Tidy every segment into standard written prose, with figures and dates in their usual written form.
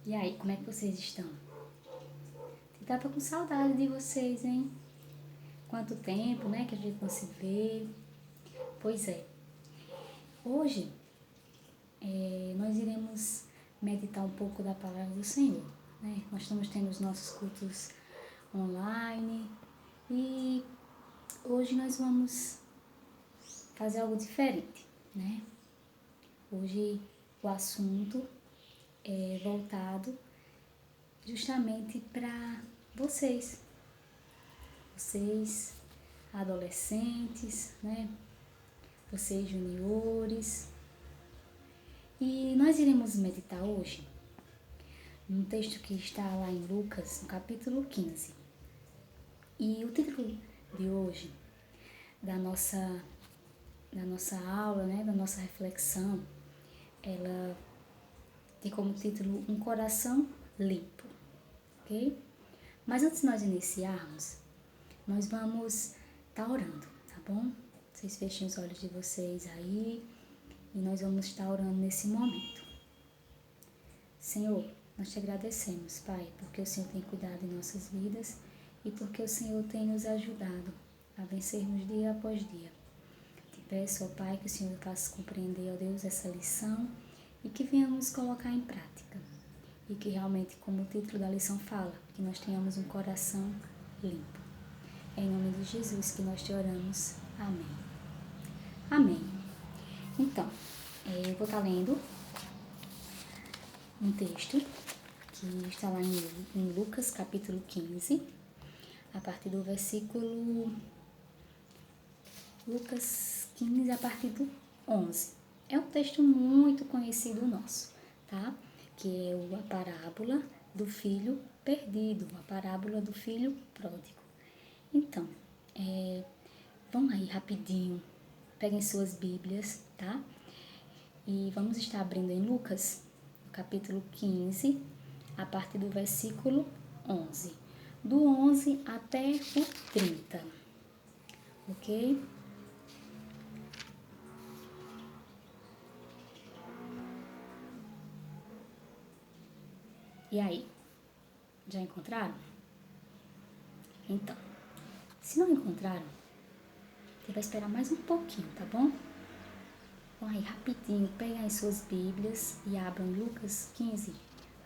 E aí, como é que vocês estão? Eu tava com saudade de vocês, hein? Quanto tempo, né, que a gente não se vê. Pois é. Hoje, nós iremos meditar um pouco da palavra do Senhor, né? Nós estamos tendo os nossos cultos online e hoje nós vamos fazer algo diferente, né? Hoje o assunto é voltado justamente para vocês adolescentes, né? Vocês juniores. E nós iremos meditar hoje num texto que está lá em Lucas, no capítulo 15. E o título de hoje da nossa aula, né, da nossa reflexão, ela tem como título Um Coração Limpo, ok? Mas antes de nós iniciarmos, nós vamos estar orando, tá bom? Vocês fechem os olhos de vocês aí e nós vamos estar orando nesse momento. Senhor, nós te agradecemos, Pai, porque o Senhor tem cuidado em nossas vidas e porque o Senhor tem nos ajudado a vencermos dia após dia. Te peço, ó Pai, que o Senhor faça compreender, ó Deus, essa lição e que venhamos colocar em prática. E que realmente, como o título da lição fala, que nós tenhamos um coração limpo. É em nome de Jesus que nós te oramos. Amém. Amém. Então, eu vou estar lendo um texto que está lá em Lucas, capítulo 15, a partir do versículo... Lucas 15, a partir do 11. É um texto muito conhecido nosso, tá? Que é a parábola do filho perdido, a parábola do filho pródigo. Então, vamos aí rapidinho, peguem suas Bíblias, tá? E vamos estar abrindo em Lucas, capítulo 15, a partir do versículo 11. Do 11 até o 30, ok? E aí, já encontraram? Então, se não encontraram, você vai esperar mais um pouquinho, tá bom? Vão aí rapidinho, peguem as suas Bíblias e abram Lucas 15,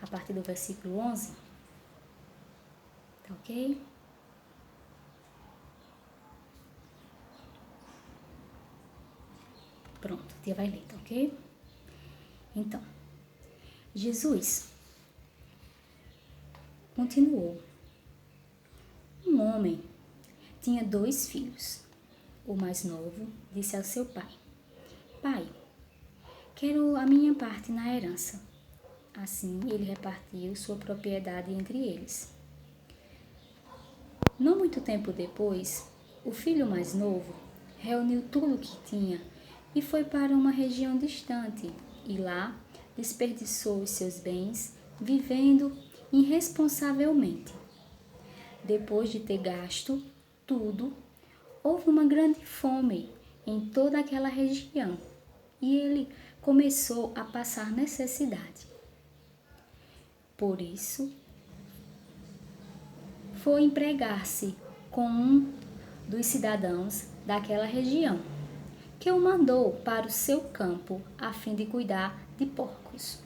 a partir do versículo 11. Tá ok? Pronto, a tia vai ler, tá ok? Então, Jesus continuou. Um homem tinha 2 filhos. O mais novo disse ao seu pai: Pai, quero a minha parte na herança. Assim, ele repartiu sua propriedade entre eles. Não muito tempo depois, o filho mais novo reuniu tudo o que tinha e foi para uma região distante, e lá desperdiçou os seus bens vivendo irresponsavelmente. Depois de ter gasto tudo, houve uma grande fome em toda aquela região e ele começou a passar necessidade. Por isso, foi empregar-se com um dos cidadãos daquela região, que o mandou para o seu campo a fim de cuidar de porcos.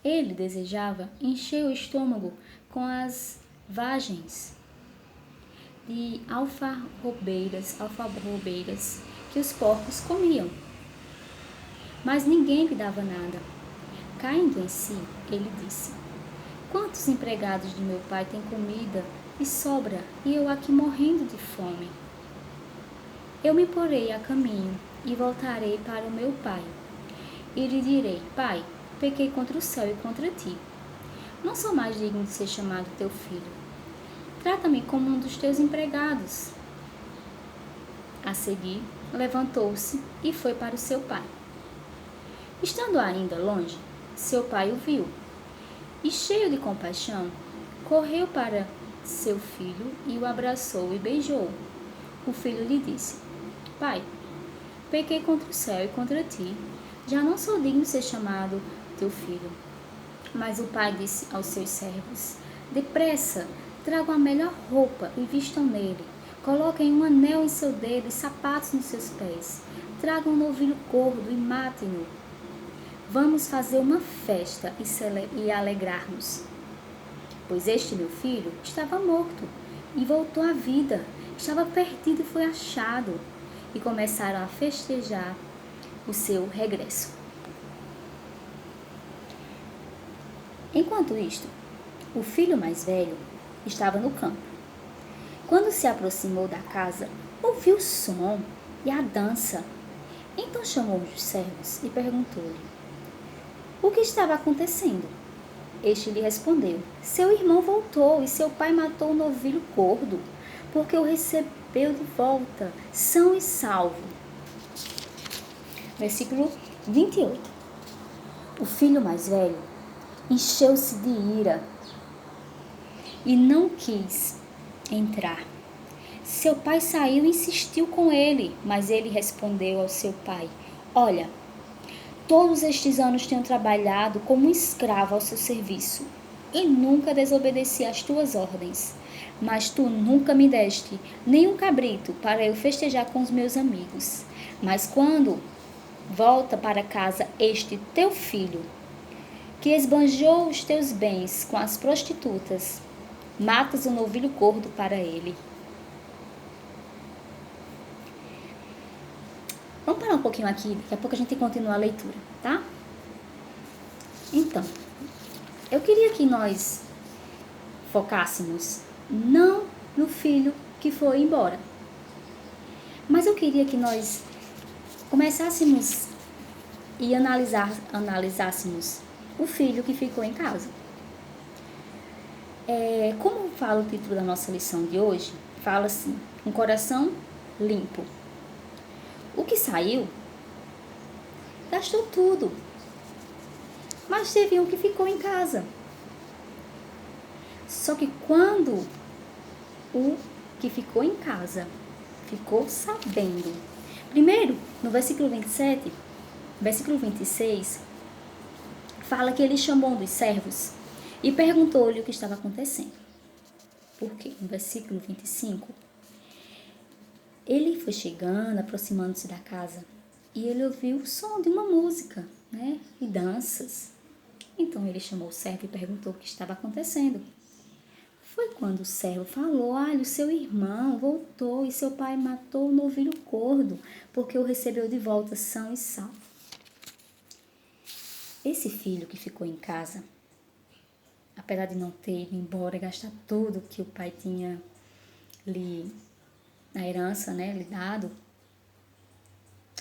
Ele desejava encher o estômago com as vagens de alfarrobeiras que os porcos comiam. Mas ninguém lhe dava nada. Caindo em si, ele disse: Quantos empregados de meu pai têm comida e sobra, e eu aqui morrendo de fome? Eu me porei a caminho e voltarei para o meu pai. E lhe direi: Pai, pequei contra o céu e contra ti. Não sou mais digno de ser chamado teu filho. Trata-me como um dos teus empregados. A seguir, levantou-se e foi para o seu pai. Estando ainda longe, seu pai o viu e, cheio de compaixão, correu para seu filho e o abraçou e beijou. O filho lhe disse: Pai, pequei contra o céu e contra ti. Já não sou digno de ser chamado teu filho. Mas o pai disse aos seus servos: depressa, tragam a melhor roupa e vistam nele. Coloquem um anel em seu dedo e sapatos nos seus pés. Tragam um novilho gordo e matem-no. Vamos fazer uma festa e alegrar-nos. Pois este meu filho estava morto e voltou à vida. Estava perdido e foi achado. E começaram a festejar o seu regresso. Enquanto isto, o filho mais velho estava no campo. Quando se aproximou da casa, ouviu o som e a dança. Então chamou os servos e perguntou-lhe o que estava acontecendo. Este lhe respondeu: seu irmão voltou e seu pai matou o novilho gordo, porque o recebeu de volta, são e salvo. Versículo 28. O filho mais velho encheu-se de ira e não quis entrar. Seu pai saiu e insistiu com ele, mas ele respondeu ao seu pai: olha, todos estes anos tenho trabalhado como um escravo ao seu serviço e nunca desobedeci às tuas ordens. Mas tu nunca me deste nenhum cabrito para eu festejar com os meus amigos. Mas quando volta para casa este teu filho, que esbanjou os teus bens com as prostitutas, matas um novilho gordo para ele. Vamos parar um pouquinho aqui, daqui a pouco a gente continua a leitura, tá? Então, eu queria que nós focássemos não no filho que foi embora, mas eu queria que nós começássemos e analisássemos o filho que ficou em casa. Como fala o título da nossa lição de hoje, fala assim: um coração limpo. O que saiu, gastou tudo, mas teve um que ficou em casa. Só que quando o que ficou em casa ficou sabendo, primeiro, no versículo 27, versículo 26, fala que ele chamou um dos servos e perguntou-lhe o que estava acontecendo. Porque no versículo 25, ele foi chegando, aproximando-se da casa, e ele ouviu o som de uma música, né, e danças. Então ele chamou o servo e perguntou o que estava acontecendo. Foi quando o servo falou: olha, o seu irmão voltou e seu pai matou o novilho gordo, porque o recebeu de volta são e salvo. Esse filho que ficou em casa, apesar de não ter ido embora e gastar tudo que o pai tinha na herança, né, lhe dado,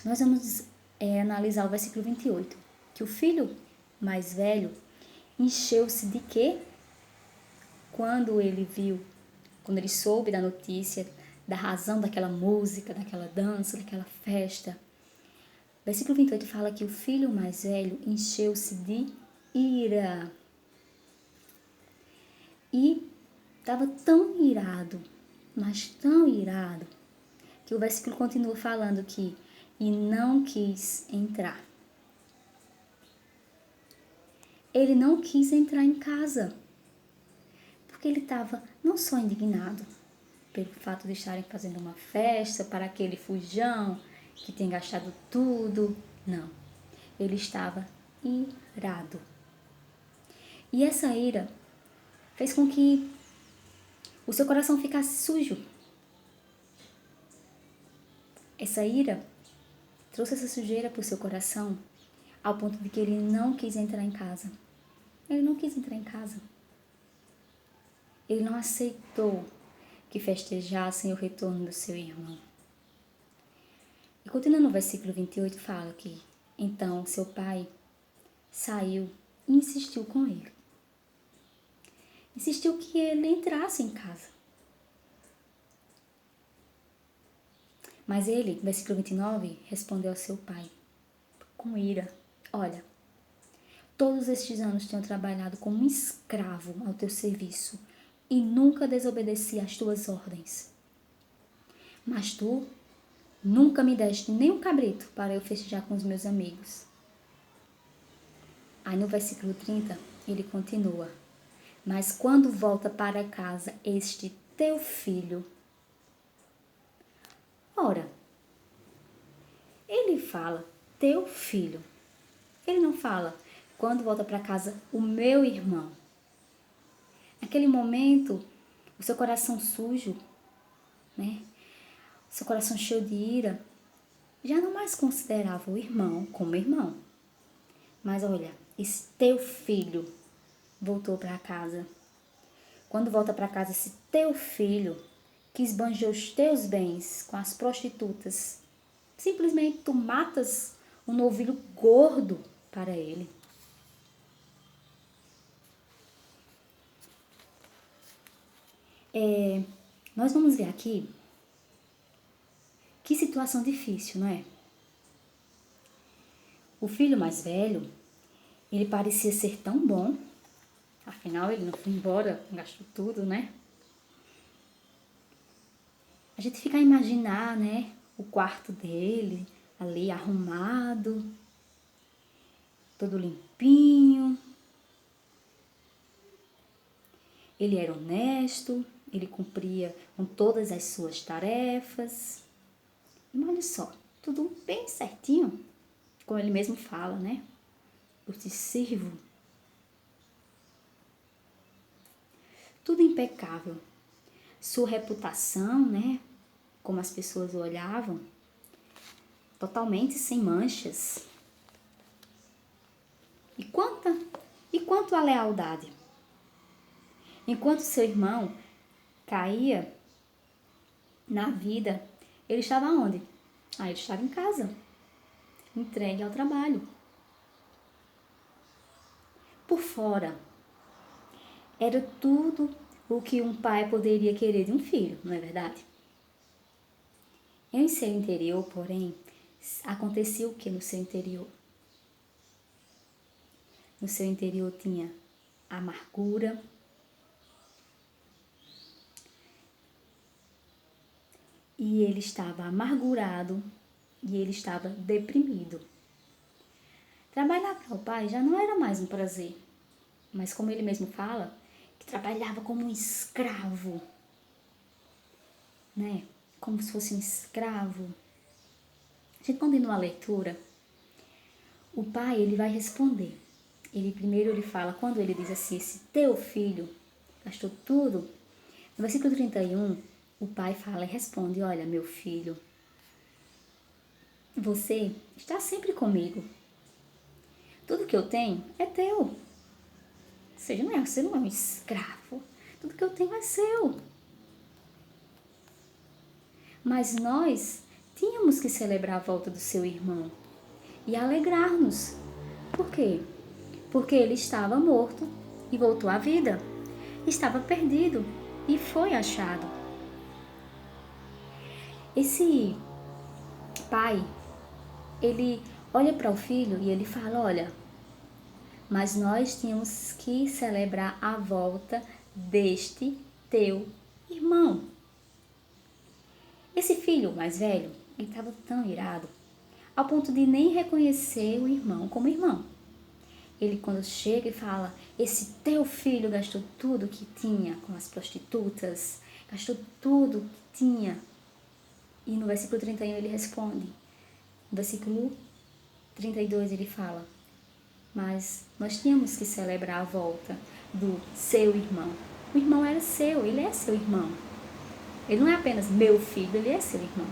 nós vamos analisar o versículo 28, que o filho mais velho encheu-se de quê? Quando ele soube da notícia, da razão daquela música, daquela dança, daquela festa. Versículo 28 fala que o filho mais velho encheu-se de ira. E estava tão irado, mas tão irado, que o versículo continua falando que e não quis entrar. Ele não quis entrar em casa, porque ele estava não só indignado pelo fato de estarem fazendo uma festa para aquele fujão que tem gastado tudo. Não, ele estava irado. E essa ira fez com que o seu coração ficasse sujo. Essa ira trouxe essa sujeira para o seu coração ao ponto de que ele não quis entrar em casa. Ele não quis entrar em casa. Ele não aceitou que festejassem o retorno do seu irmão. E continuando no versículo 28, fala que então seu pai saiu e insistiu com ele. Insistiu que ele entrasse em casa. Mas ele, versículo 29, respondeu ao seu pai com ira: olha, todos estes anos tenho trabalhado como um escravo ao teu serviço e nunca desobedeci às tuas ordens. Mas tu nunca me deste nem um cabrito para eu festejar com os meus amigos. Aí no versículo 30 ele continua: mas quando volta para casa este teu filho. Ora, ele fala teu filho. Ele não fala quando volta para casa o meu irmão. Naquele momento, o seu coração sujo, né? O seu coração cheio de ira, já não mais considerava o irmão como irmão. Mas olha, esse teu filho voltou para casa. Quando volta para casa esse teu filho, que esbanjou os teus bens com as prostitutas, simplesmente tu matas um novilho gordo para ele. Nós vamos ver aqui que situação difícil, não é? O filho mais velho, ele parecia ser tão bom, afinal ele não foi embora, gastou tudo, né? A gente fica a imaginar, né, o quarto dele ali arrumado, todo limpinho. Ele era honesto, ele cumpria com todas as suas tarefas. E olha só, tudo bem certinho, como ele mesmo fala, né? Eu te sirvo. Tudo impecável. Sua reputação, né? Como as pessoas o olhavam, totalmente sem manchas. E quanto à lealdade? Enquanto seu irmão caía na vida, ele estava onde? Ele estava em casa, entregue ao trabalho. Por fora, era tudo o que um pai poderia querer de um filho, não é verdade? Em seu interior, porém, acontecia o que no seu interior? No seu interior tinha amargura, e ele estava amargurado e ele estava deprimido. Trabalhar para o pai já não era mais um prazer, mas como ele mesmo fala, que trabalhava como um escravo, né? Como se fosse um escravo. A gente continua a leitura. O pai, ele vai responder. Ele fala, quando ele diz assim, esse teu filho gastou tudo. No versículo 31, o pai fala e responde, olha, meu filho, você está sempre comigo. Tudo que eu tenho é teu. Ou seja, você não é um escravo. Tudo que eu tenho é seu. Mas nós tínhamos que celebrar a volta do seu irmão e alegrar-nos. Por quê? Porque ele estava morto e voltou à vida. Estava perdido e foi achado. Esse pai, ele olha para o filho e ele fala, olha, mas nós tínhamos que celebrar a volta deste teu irmão. Esse filho mais velho, ele estava tão irado, ao ponto de nem reconhecer o irmão como irmão. Ele, quando chega e fala, esse teu filho gastou tudo que tinha com as prostitutas, gastou tudo que tinha. E no versículo 31 ele responde. No versículo 32 ele fala, mas nós tínhamos que celebrar a volta do seu irmão. O irmão era seu, ele é seu irmão. Ele não é apenas meu filho, ele é seu irmão.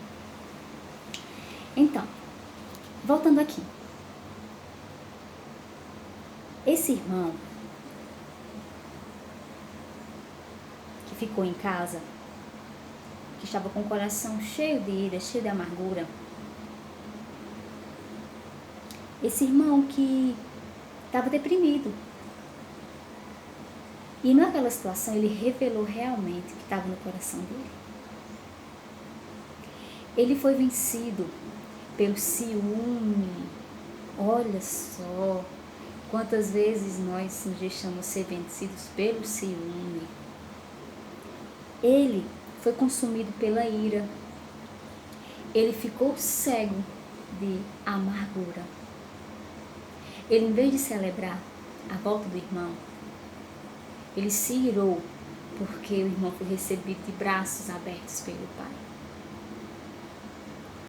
Então, voltando aqui. Esse irmão que ficou em casa, que estava com o coração cheio de ira, cheio de amargura, esse irmão que estava deprimido. E naquela situação ele revelou realmente o que estava no coração dele. Ele foi vencido pelo ciúme. Olha só quantas vezes nós nos deixamos ser vencidos pelo ciúme. Ele foi consumido pela ira. Ele ficou cego de amargura. Ele, em vez de celebrar a volta do irmão, ele se irou porque o irmão foi recebido de braços abertos pelo pai.